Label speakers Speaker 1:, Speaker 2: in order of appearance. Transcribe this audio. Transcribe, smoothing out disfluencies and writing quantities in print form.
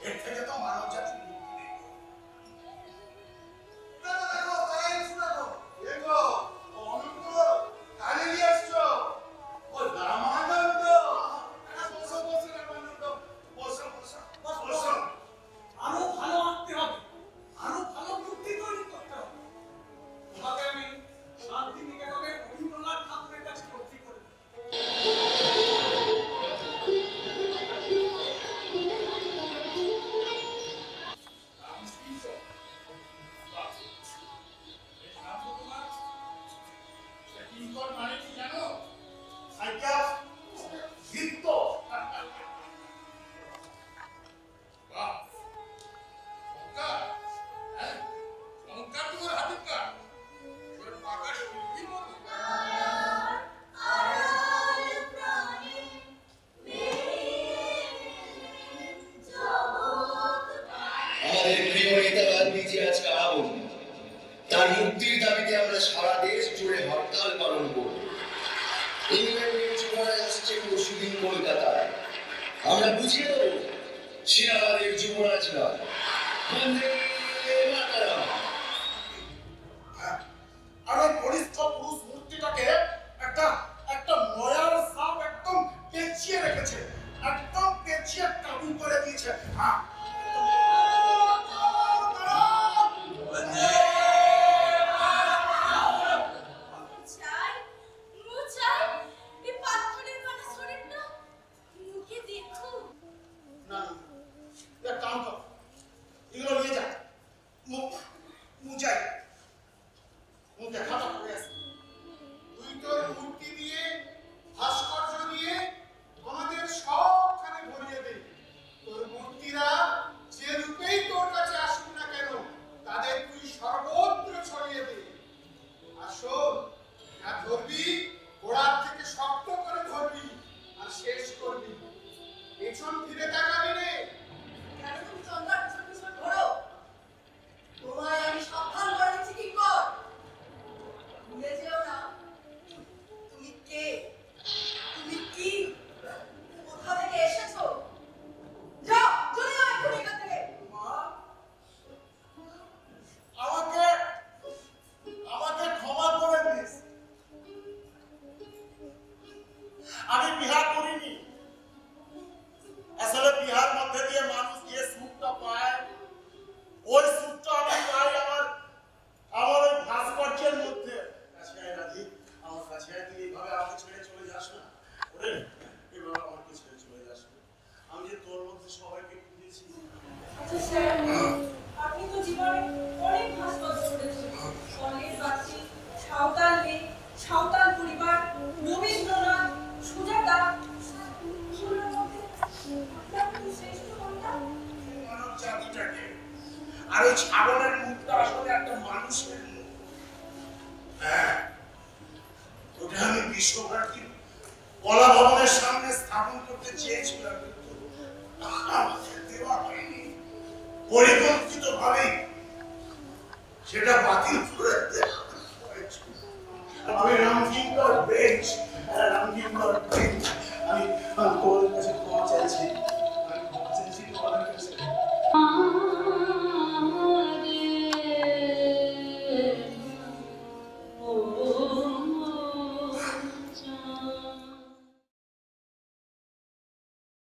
Speaker 1: এর থেকে তো মানব জাতি মুক্তি নেই।
Speaker 2: তার মুক্তির দাবিতে আমরা সারা দেশ জুড়ে হরতাল পালন করব। ইংল্যান্ডের যুবরাজ আসছে পরশুদিন কলকাতায়। আমরা বুঝিয়ে দেব সিরাবাদের যুবরাজ নয়, বন্দে মাতরম।
Speaker 1: আর ওই বলিষ্ঠ পুরুষ মূর্তিটাকে একটা নয়ার সাপ একদম পেঁচিয়ে রেখেছে, একদম পেঁচিয়ে কাবু করে দিয়েছে। হ্যাঁ আর ওই ছাগলের মুখটা আসলে একটা মানুষের মুখ। হ্যাঁ, ওটা আমি বিশ্বভারতী কলা ভবনের সামনে স্থাপন করতে চেয়েছিলাম, কিন্তু আমাদের দেওয়া হয়নি। পরিকল্পিতভাবে সেটা বাতিল করে দেওয়া হয়েছে। আমি রামকিঙ্কর বেঞ্চ আমি